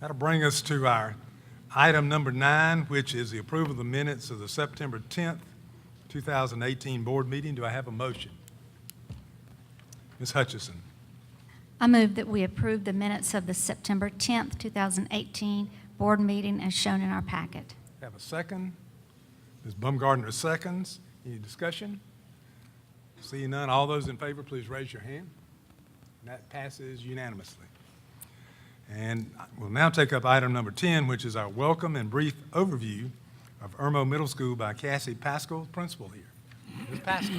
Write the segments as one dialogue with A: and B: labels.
A: That'll bring us to our item number 9, which is the approval of the minutes of the September 10th, 2018 board meeting. Do I have a motion? Ms. Hutchison.
B: I move that we approve the minutes of the September 10th, 2018 board meeting as shown in our packet.
A: Have a second. Ms. Baumgardner seconds. Any discussion? Seeing none, all those in favor, please raise your hand. And that passes unanimously. And we'll now take up item number 10, which is our welcome and brief overview of Irmo Middle School by Cassie Pascal, principal here. Ms. Pascal.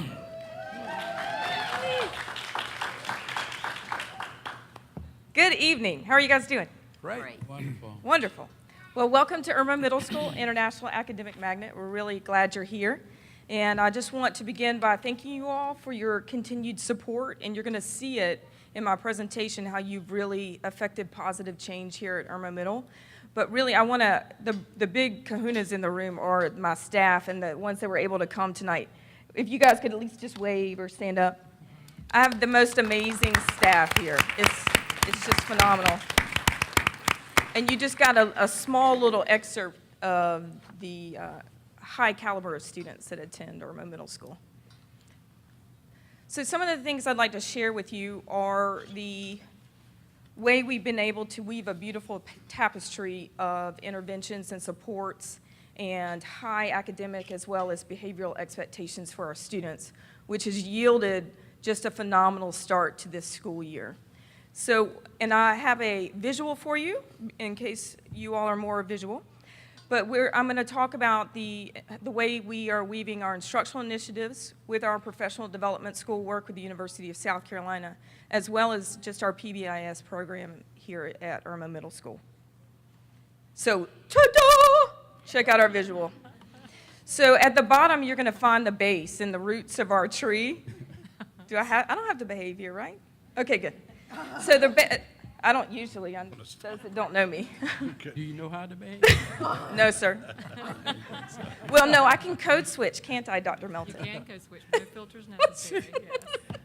C: Good evening. How are you guys doing?
A: Great.
D: Wonderful.
C: Wonderful. Well, welcome to Irmo Middle School, International Academic Magnet. We're really glad you're here. And I just want to begin by thanking you all for your continued support, and you're going to see it in my presentation how you've really affected positive change here at Irmo Middle. But really, I want to, the big kahunas in the room are my staff and the ones that were able to come tonight. If you guys could at least just wave or stand up. I have the most amazing staff here. It's just phenomenal. And you just got a small little excerpt of the high caliber of students that attend Irmo Middle School. So some of the things I'd like to share with you are the way we've been able to weave a beautiful tapestry of interventions and supports and high academic as well as behavioral expectations for our students, which has yielded just a phenomenal start to this school year. So, and I have a visual for you in case you all are more visual. But I'm going to talk about the way we are weaving our instructional initiatives with our professional development school work with the University of South Carolina, as well as just our PBIS program here at Irmo Middle School. So, ta-da! Check out our visual. So at the bottom, you're going to find the base and the roots of our tree. I don't have to behave here, right? Okay, good. So I don't usually, on those that don't know me.
D: Do you know how to behave?
C: No, sir. Well, no, I can code switch, can't I, Dr.
E: You
C: Melton?
E: can code switch, no filters necessary, yes.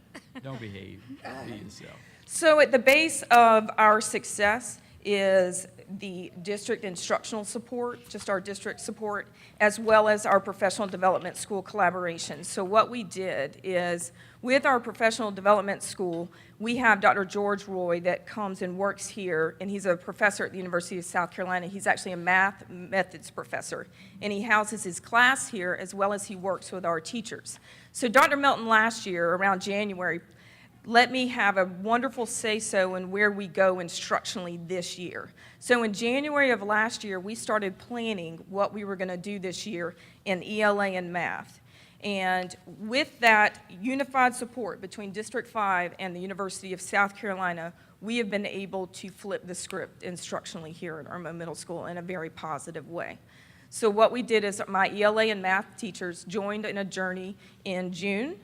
D: Don't behave. Be yourself.
C: So at the base of our success is the district instructional support, just our district support, as well as our professional development school collaboration. So what we did is, with our professional development school, we have Dr. George Roy that comes and works here, and he's a professor at the University of South Carolina. He's actually a math methods professor, and he houses his class here as well as he works with our teachers. So Dr. Melton last year, around January, let me have a wonderful say-so in where we go instructionally this year. So in January of last year, we started planning what we were going to do this year in ELA and math. And with that unified support between District 5 and the University of South Carolina, we have been able to flip the script instructionally here at Irmo Middle School in a very positive way. So what we did is my ELA and math teachers joined in a journey in June,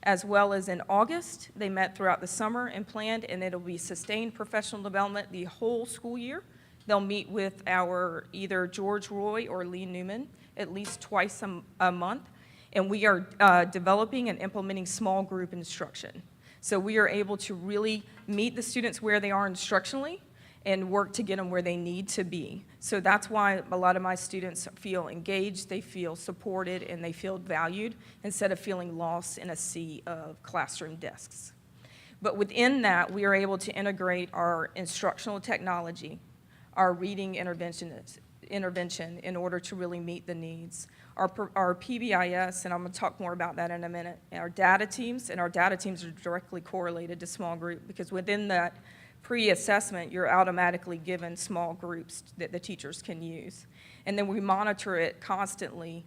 C: as well as in August. They met throughout the summer and planned, and it'll be sustained professional development the whole school year. They'll meet with our either George Roy or Lee Newman at least twice a month. And we are developing and implementing small group instruction. So we are able to really meet the students where they are instructionally and work to get them where they need to be. So that's why a lot of my students feel engaged, they feel supported, and they feel valued instead of feeling lost in a sea of classroom desks. But within that, we are able to integrate our instructional technology, our reading intervention in order to really meet the needs. Our PBIS, and I'm going to talk more about that in a minute, our data teams, and our data teams are directly correlated to small group because within that pre-assessment, you're automatically given small groups that the teachers can use. And then we monitor it constantly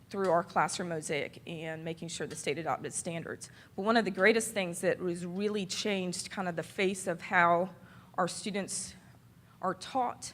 C: through our classroom mosaic and making sure the state adopted standards. But one of the greatest things that was really changed kind of the face of how our students are taught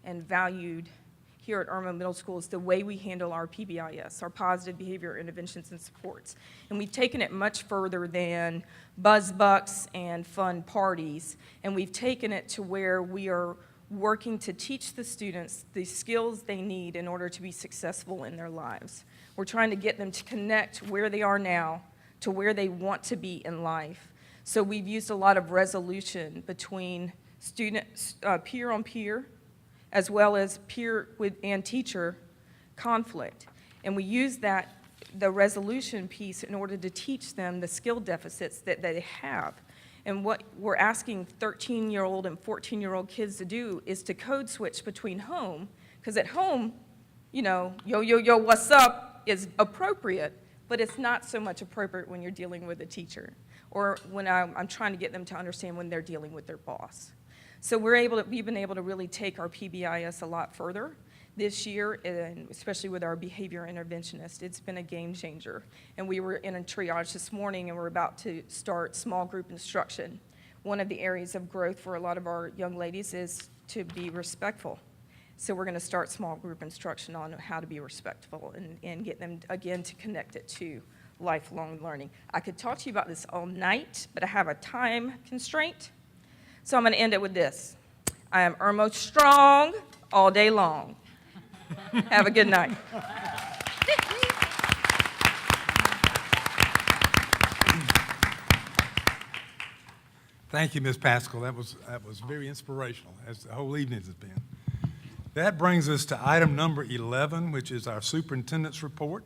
C: and valued here at Irmo Middle School is the way we handle our PBIS, our positive behavior interventions and supports. And we've taken it much further than buzz bucks and fun parties, and we've taken it to where we are working to teach the students the skills they need in order to be successful in their lives. We're trying to get them to connect where they are now to where they want to be in life. So we've used a lot of resolution between students, peer on peer, as well as peer and teacher conflict. And we use the resolution piece in order to teach them the skill deficits that they have. And what we're asking 13-year-old and 14-year-old kids to do is to code switch between home, because at home, yo, what's up is appropriate, but it's not so much appropriate when you're dealing with a teacher, or when I'm trying to get them to understand when they're dealing with their boss. So we've been able to really take our PBIS a lot further this year, and especially with our behavior interventionist. It's been a game changer. And we were in a triage this morning, and we're about to start small group instruction. One of the areas of growth for a lot of our young ladies is to be respectful. So we're going to start small group instruction on how to be respectful and get them, again, to connect it to lifelong learning. I could talk to you about this all night, but I have a time constraint. So I'm going to end it with this. I am Irmo strong all day long. Have a good night.
A: Thank you, Ms. Pascal. That was very inspirational, as the whole evening has been. That brings us to item number 11, which is our superintendent's report.